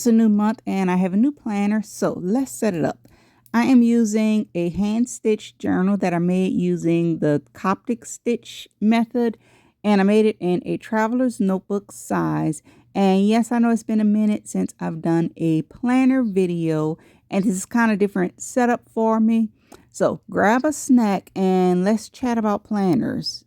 It's a new month and I have a new planner, so let's set it up. I am using a hand stitched journal that I made using the coptic stitch method, and I made it in a traveler's notebook size. And yes, I know it's been a minute since I've done a planner video, and this is kind of different setup for me. So grab a snack and let's chat about planners.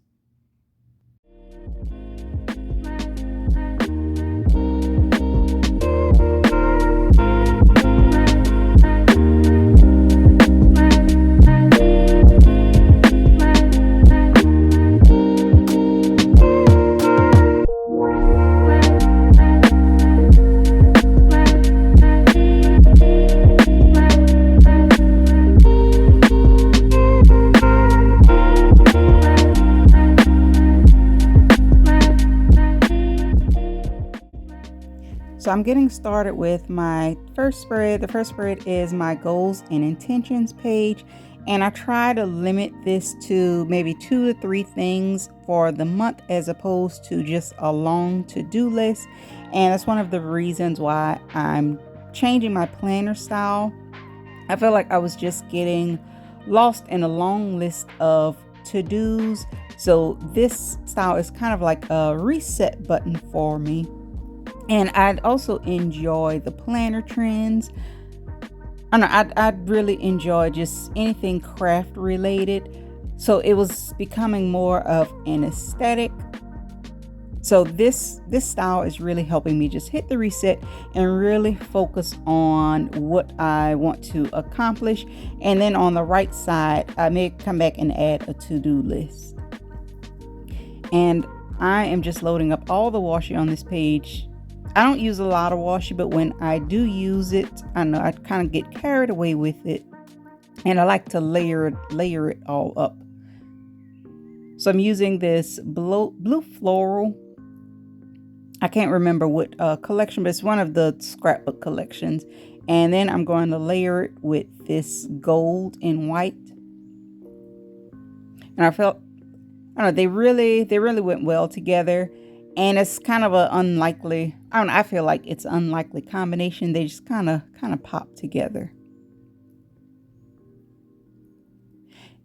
So I'm getting started with my first spread. The first spread is my goals and intentions page. And I try to limit this to maybe 2 to 3 things for the month as opposed to just a long to-do list. And that's one of the reasons why I'm changing my planner style. I feel like I was just getting lost in a long list of to-dos. So this style is kind of like a reset button for me. And I'd also enjoy the planner trends. I know I'd really enjoy just anything craft related. So it was becoming more of an aesthetic. So this style is really helping me just hit the reset and really focus on what I want to accomplish. And then on the right side, I may come back and add a to-do list. And I am just loading up all the washi on this page. I don't use a lot of washi, but when I do use it, I know I kind of get carried away with it, and I like to layer it all up. So I'm using this blue floral. I can't remember what collection, but it's one of the scrapbook collections. And then I'm going to layer it with this gold and white. And I don't know, they really went well together. And it's kind of I feel like it's an unlikely combination. They just kind of pop together.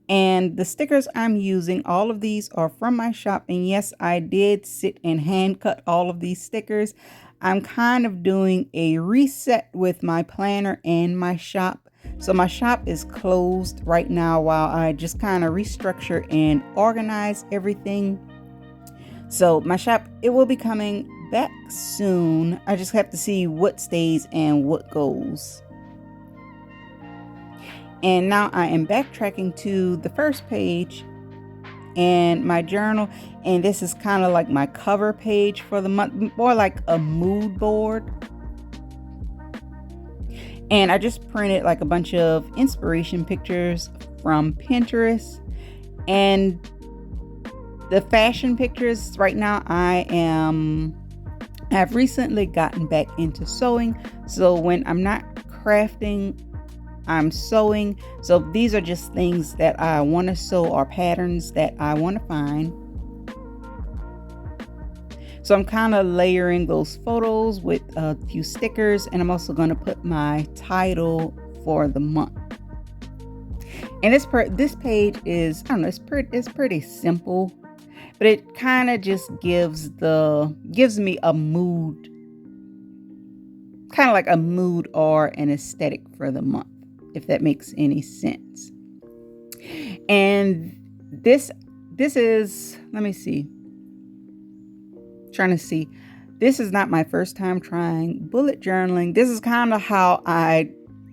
And the stickers I'm using, all of these are from my shop. And yes, I did sit and hand cut all of these stickers. I'm kind of doing a reset with my planner and my shop. So my shop is closed right now while I just kind of restructure and organize everything. So my shop, it will be coming back soon. I just have to see what stays and what goes. And now I am backtracking to the first page and my journal. And this is kind of like my cover page for the month, more like a mood board. And I just printed like a bunch of inspiration pictures from Pinterest. And the fashion pictures right now, I've recently gotten back into sewing. So when I'm not crafting, I'm sewing. So these are just things that I want to sew or patterns that I want to find. So I'm kind of layering those photos with a few stickers, and I'm also going to put my title for the month. And this page is, I don't know, it's pretty simple. But it kind of just gives me a mood, kind of like a mood or an aesthetic for the month, if that makes any sense. And this is, let me see, trying to see. This is not my first time trying bullet journaling. This is kind of how I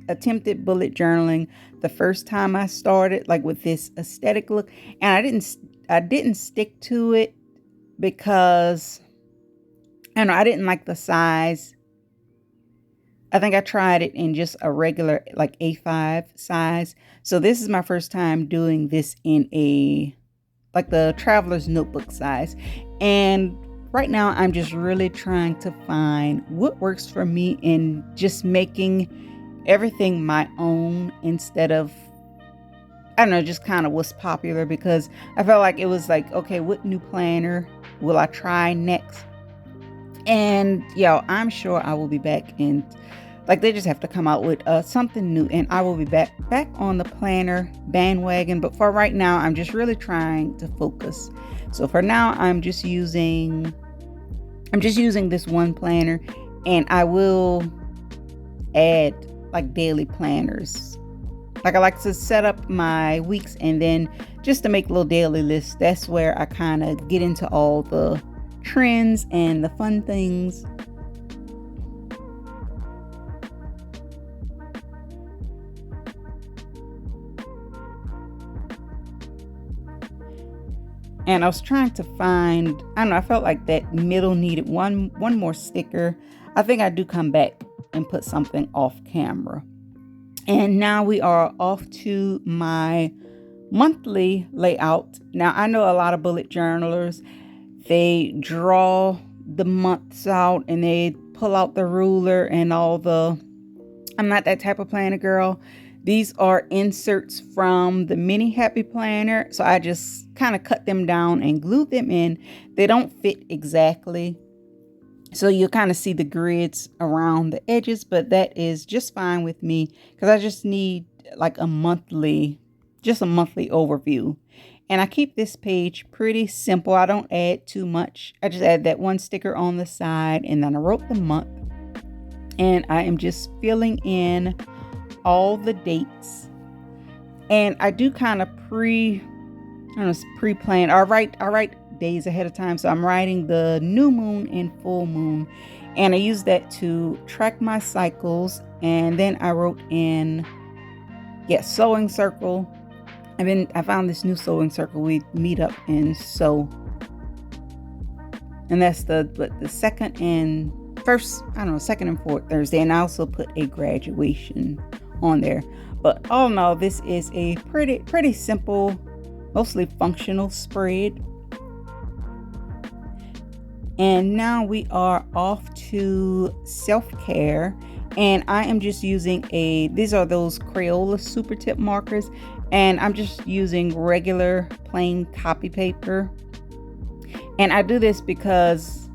attempted bullet journaling the first time I started, like with this aesthetic look. And I didn't stick to it because I didn't like the size. I think I tried it in just a regular like A5 size. So this is my first time doing this in like the traveler's notebook size. And right now I'm just really trying to find what works for me in just making everything my own instead of, I don't know, just kind of what's popular, because I felt like it was like, okay, what new planner will I try next? And I'm sure I will be back in, like, they just have to come out with something new, and I will be back on the planner bandwagon. But for right now, I'm just really trying to focus. So for now, I'm just using this one planner, and I will add like daily planners. Like, I like to set up my weeks and then just to make little daily lists. That's where I kind of get into all the trends and the fun things. And I was trying to find, I don't know, I felt like that middle needed one more sticker. I think I do come back and put something off camera. And now we are off to my monthly layout. Now, I know a lot of bullet journalers, they draw the months out and they pull out the ruler and all the, I'm not that type of planner girl. These are inserts from the mini happy planner. So I just kind of cut them down and glued them in. They don't fit exactly, so you kind of see the grids around the edges, but that is just fine with me because I just need like a monthly overview. And I keep this page pretty simple. I don't add too much. I just add that one sticker on the side, and then I wrote the month. And I am just filling in all the dates. And I do kind of pre-plan. I write days ahead of time. So I'm writing the new moon and full moon, and I use that to track my cycles. And then I wrote in, sewing circle. I found this new sewing circle. We meet up and sew, and that's the second and fourth Thursday. And I also put a graduation on there. But all in all, this is a pretty simple, mostly functional spread. And now we are off to self-care, and I am just using these are those Crayola super tip markers, and I'm just using regular plain copy paper. And I do this because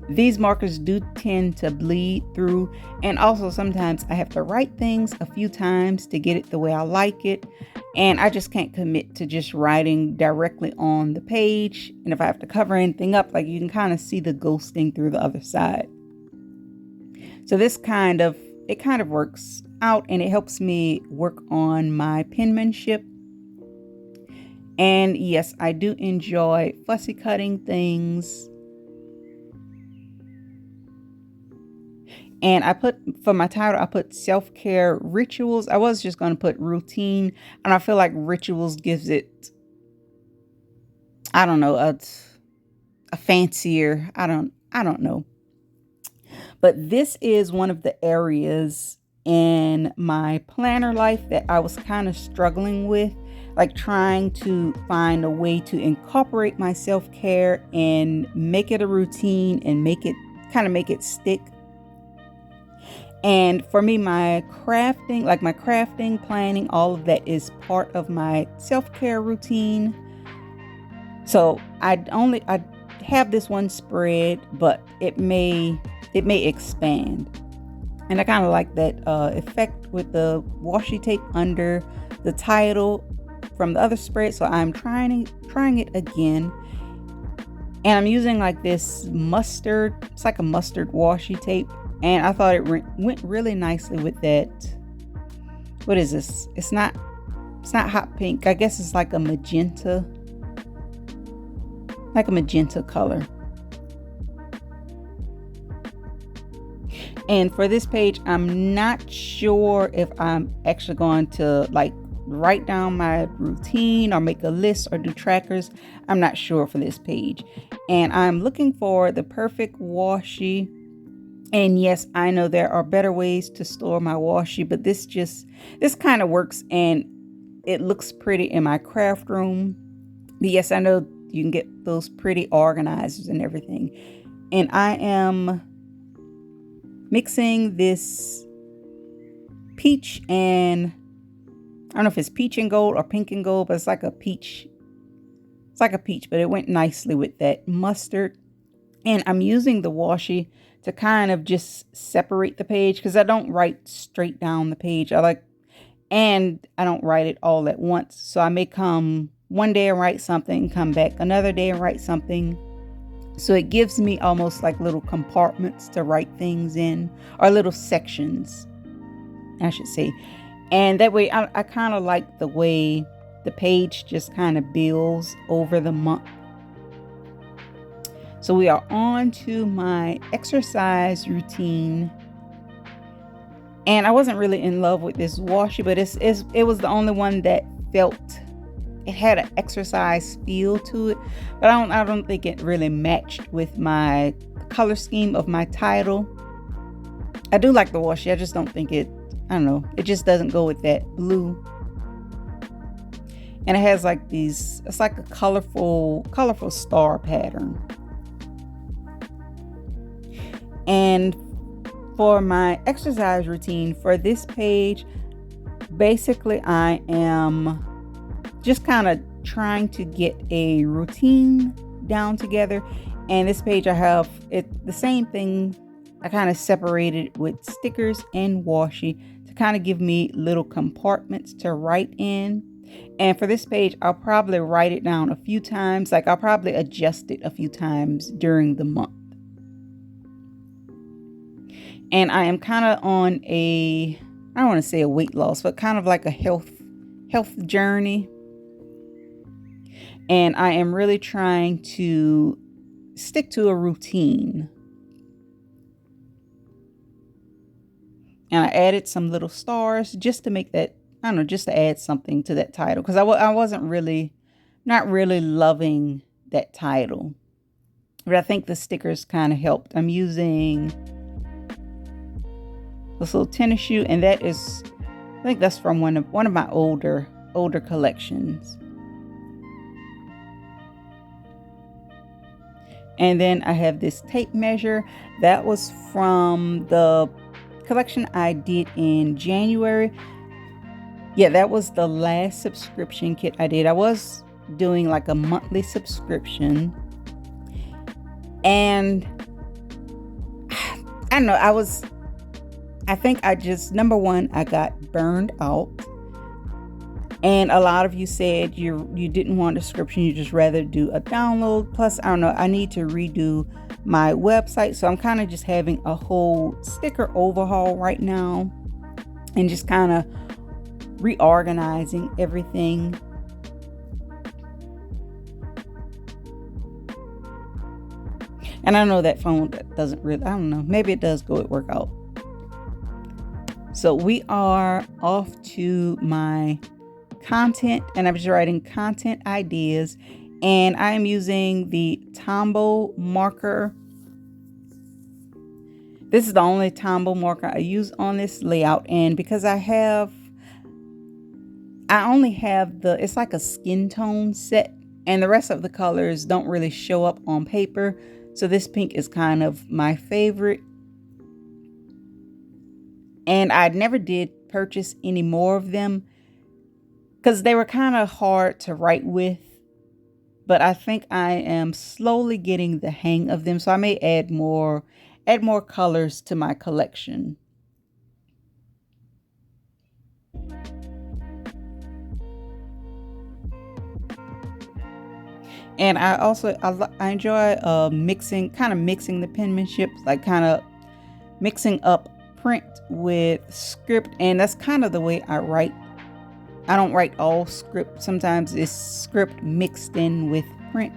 these markers do tend to bleed through, and also sometimes I have to write things a few times to get it the way I like it. And I just can't commit to just writing directly on the page. And if I have to cover anything up, like, you can kind of see the ghosting through the other side. So this kind of works out, and it helps me work on my penmanship. And yes, I do enjoy fussy cutting things. And for my title, I put self-care rituals. I was just going to put routine, and I feel like rituals gives it, I don't know, a fancier, I don't know. But this is one of the areas in my planner life that I was kind of struggling with, like trying to find a way to incorporate my self-care and make it a routine and make it stick. And for me, my crafting, planning, all of that is part of my self-care routine. So I have this one spread, but it may expand. And I kind of like that effect with the washi tape under the title from the other spread. So I'm trying it again. And I'm using like this mustard. It's like a mustard washi tape. And I thought it went really nicely with that. What is this? It's not hot pink. I guess it's like a magenta color. And for this page, I'm not sure if I'm actually going to like write down my routine or make a list or do trackers. I'm not sure for this page. And I'm looking for the perfect washi. And yes, I know there are better ways to store my washi, but this kind of works, and it looks pretty in my craft room. But yes, I know you can get those pretty organizers and everything. And I am mixing this peach and, I don't know if it's peach and gold or pink and gold, but it's like a peach. It's like a peach, but it went nicely with that mustard. And I'm using the washi to kind of just separate the page because I don't write straight down the page. And I don't write it all at once. So I may come one day and write something, come back another day and write something. So it gives me almost like little compartments to write things in, or little sections, I should say. And that way I kind of like the way the page just kind of builds over the month. So we are on to my exercise routine. And I wasn't really in love with this washi, but it was the only one that it had an exercise feel to it. But I don't think it really matched with my color scheme of my title. I do like the washi. I just don't think it just doesn't go with that blue. And it has like it's like a colorful star pattern. And for my exercise routine for this page, basically I am just kind of trying to get a routine down together. And this page I have the same thing. I kind of separated with stickers and washi to kind of give me little compartments to write in. And for this page, I'll probably write it down a few times. Like I'll probably adjust it a few times during the month. And I am kind of on I don't want to say a weight loss, but kind of like a health journey. And I am really trying to stick to a routine. And I added some little stars just to make that, just to add something to that title. Because I wasn't not really loving that title. But I think the stickers kind of helped. I'm using this little tennis shoe, and I think that's from one of my older collections. And then I have this tape measure that was from the collection I did in January. Yeah, that was the last subscription kit I did. I was doing like a monthly subscription, and I don't know, I think number one, I got burned out. And a lot of you said you didn't want a subscription, you just rather do a download. Plus, I don't know, I need to redo my website. So I'm kind of just having a whole sticker overhaul right now and just kind of reorganizing everything. And I know that phone doesn't really, I don't know, maybe it does go at workout. So we are off to my content, and I'm just writing content ideas, and I am using the Tombow marker. This is the only Tombow marker I use on this layout, and because I only have it's like a skin tone set, and the rest of the colors don't really show up on paper. So this pink is kind of my favorite. And I never did purchase any more of them because they were kind of hard to write with. But I think I am slowly getting the hang of them. So I may add more colors to my collection. And I enjoy mixing the penmanship, like kind of mixing up print with script, and that's kind of the way I write. I don't write all script. Sometimes it's script mixed in with print.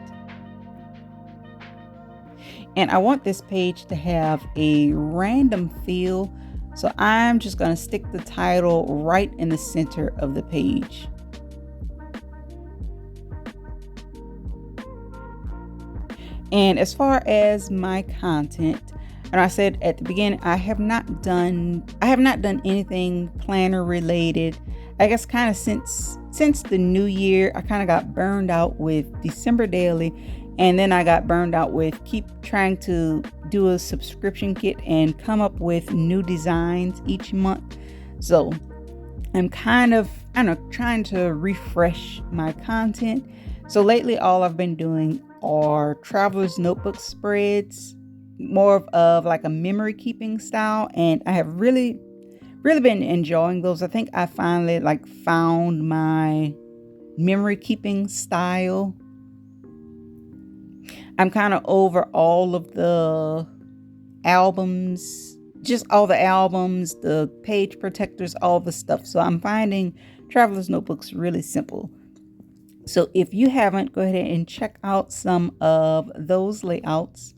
And I want this page to have a random feel, so I'm just going to stick the title right in the center of the page. And as far as my content, and I said at the beginning, I have not done anything planner related. I guess kind of since the new year, I kind of got burned out with December daily, and then I got burned out with keep trying to do a subscription kit and come up with new designs each month. So I'm kind of, trying to refresh my content. So lately, all I've been doing are traveler's notebook spreads, more of like a memory keeping style, and I have really been enjoying those. I think I finally like found my memory keeping style. I'm kind of over all of the albums, just all the albums, the page protectors, all the stuff. So I'm finding traveler's notebooks really simple. So if you haven't, go ahead and check out some of those layouts.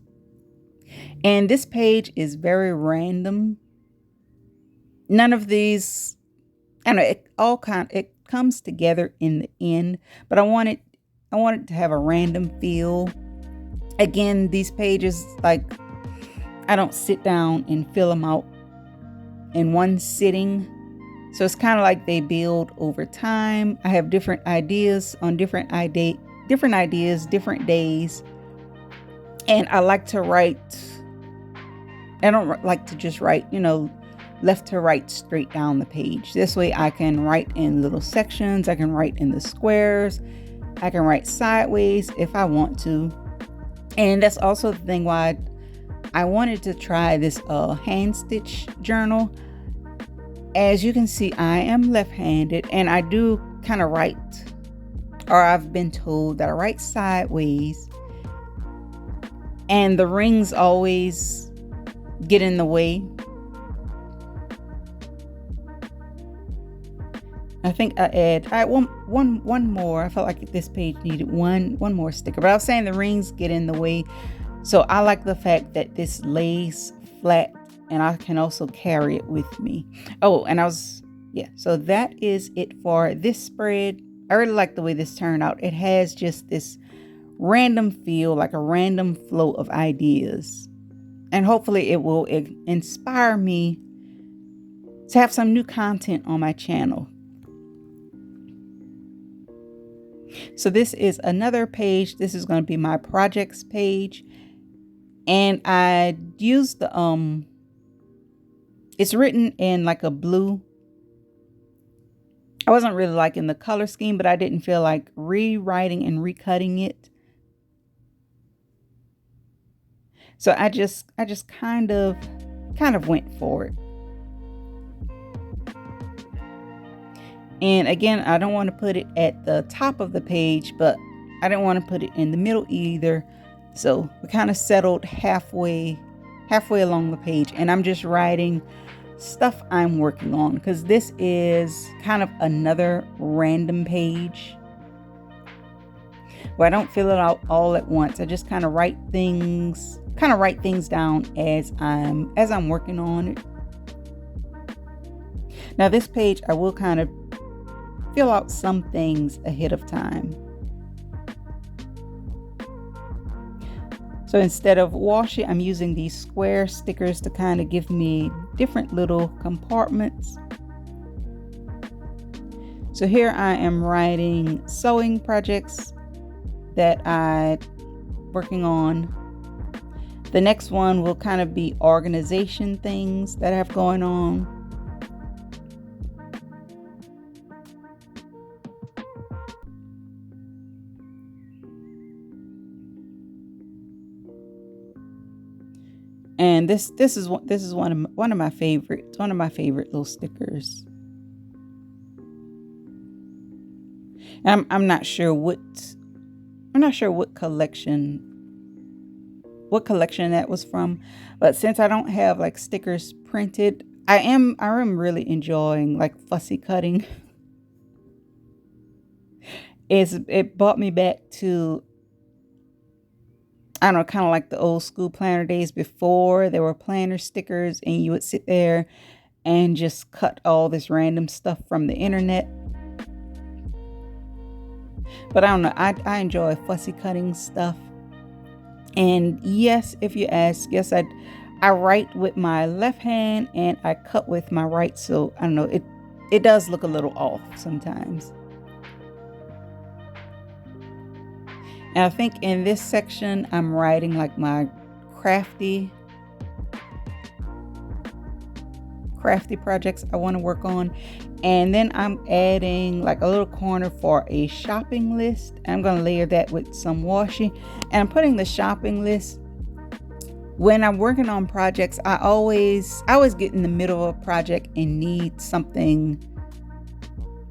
And this page is very random. None of these, I know it comes together in the end, but I wanted to have a random feel. Again, these pages, like, I don't sit down and fill them out in one sitting. So it's kind of like they build over time. I have different ideas on different ideas, different days. And I like to write. I don't like to just write, left to right straight down the page. This way I can write in little sections. I can write in the squares. I can write sideways if I want to. And that's also the thing why I wanted to try this hand stitch journal. As you can see, I am left-handed, and I do kind of write, or I've been told that I write sideways, and the rings always get in the way. I think I add one more. I felt like this page needed one more sticker, but I was saying the rings get in the way. So I like the fact that this lays flat, and I can also carry it with me. Oh, and so that is it for this spread. I really like the way this turned out. It has just this random feel, like a random flow of ideas. And hopefully it will inspire me to have some new content on my channel. So this is another page. This is going to be my projects page. And I used the, it's written in like a blue. I wasn't really liking the color scheme, but I didn't feel like rewriting and recutting it. So I just kind of went for it. And again, I don't want to put it at the top of the page, but I didn't want to put it in the middle either. So we kind of settled halfway along the page, and I'm just writing stuff I'm working on, because this is kind of another random page where I don't fill it out all at once. I just kind of write things down as I'm working on it. Now this page, I will kind of fill out some things ahead of time. So instead of washi, I'm using these square stickers to kind of give me different little compartments. So here I am writing sewing projects that I'm working on. The next one will kind of be organization things that I have going on. And this is one of my favorites. One of my favorite little stickers. And I'm not sure what collection that was from, but since I don't have like stickers printed, I am really enjoying like fussy cutting. It brought me back to, I don't know, kind of like the old school planner days before there were planner stickers, and you would sit there and just cut all this random stuff from the internet. But I don't know, I enjoy fussy cutting stuff. And yes, if you ask, yes, I write with my left hand and I cut with my right. So I don't know, it does look a little off sometimes. And I think in this section, I'm writing like my crafty crafty projects I want to work on. And then I'm adding like a little corner for a shopping list. I'm going to layer that with some washi. And I'm putting the shopping list, when I'm working on projects, I always get in the middle of a project and need something,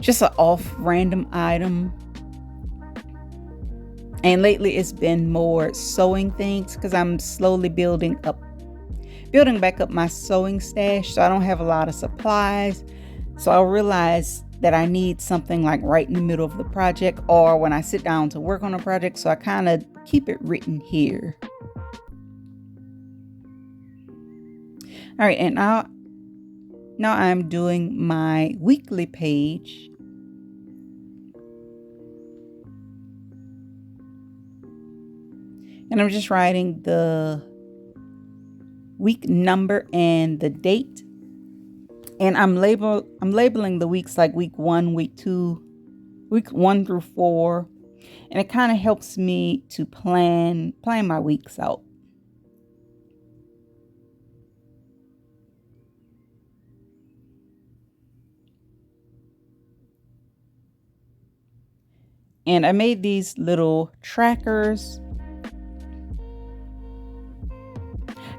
just an off random item. And lately it's been more sewing things because I'm slowly building back up my sewing stash, so I don't have a lot of supplies. So I realized that I need something like right in the middle of the project or when I sit down to work on a project, so I kind of keep it written here. All right, and now I'm doing my weekly page. And I'm just writing the week number and the date. And I'm labeling the weeks like week 1, week 2, week 1 through 4. And it kind of helps me to plan my weeks out. And I made these little trackers.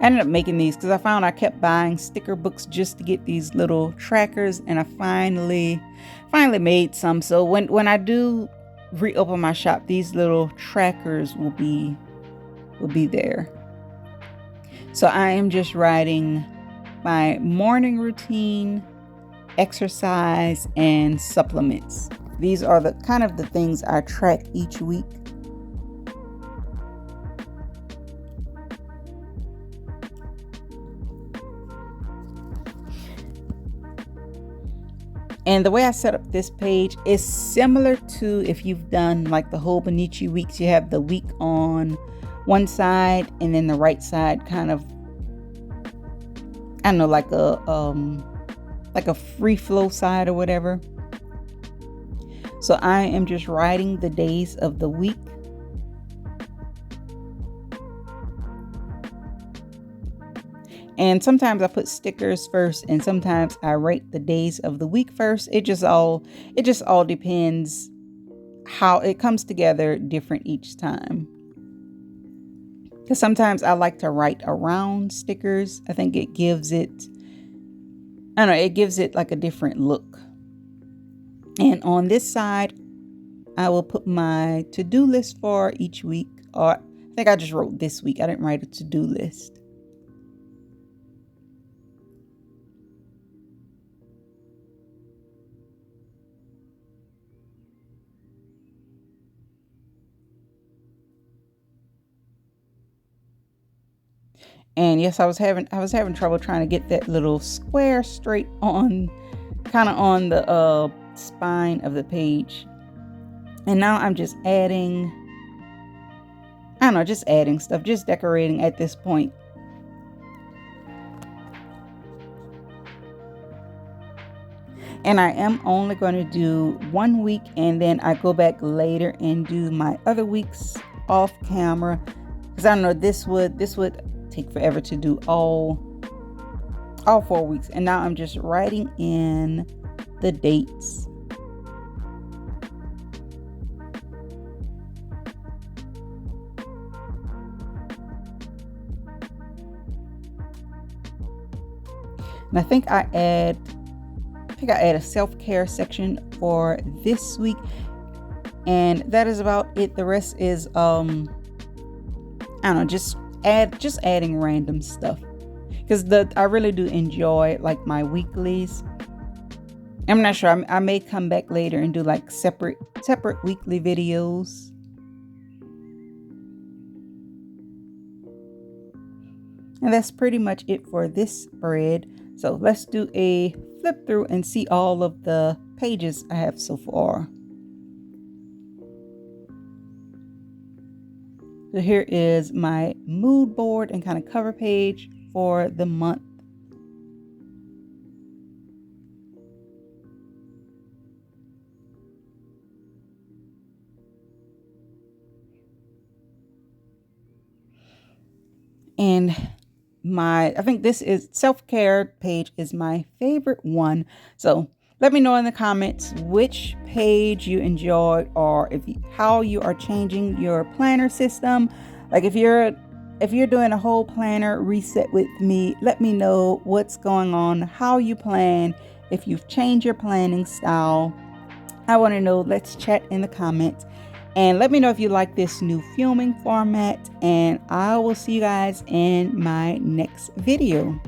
I ended up making these because I found I kept buying sticker books just to get these little trackers, and I finally made some. So when I do reopen my shop, these little trackers will be there. So I am just writing my morning routine, exercise, and supplements. These are the kind of the things I track each week. And the way I set up this page is similar to if you've done like the Hobonichi weeks. You have the week on one side and then the right side kind of, I don't know, like a free flow side or whatever. So I am just writing the days of the week. And sometimes I put stickers first, and sometimes I write the days of the week first. It just all depends how it comes together different each time. Because sometimes I like to write around stickers. I think it gives it, I don't know, it gives it like a different look. And on this side, I will put my to-do list for each week. Or I think I just wrote this week. I didn't write a to-do list. And yes, I was having trouble trying to get that little square straight on, kind of on the spine of the page. And now I'm just adding, I don't know, just adding stuff, just decorating at this point. And I am only going to do 1 week, and then I go back later and do my other weeks off camera, because I don't know, this would take forever to do all 4 weeks. And now I'm just writing in the dates. And I think I add a self-care section for this week, and that is about it. The rest is I don't know, just adding random stuff, because I really do enjoy like my weeklies. I'm not sure, I may come back later and do like separate weekly videos. And that's pretty much it for this spread. So let's do a flip through and see all of the pages I have so far. So here is my mood board and kind of cover page for the month. And I think this is self-care page is my favorite one. So let me know in the comments which page you enjoyed, or how you are changing your planner system. Like if you're doing a whole planner reset with me, let me know what's going on, how you plan, if you've changed your planning style. I want to know. Let's chat in the comments. And let me know if you like this new filming format. And I will see you guys in my next video.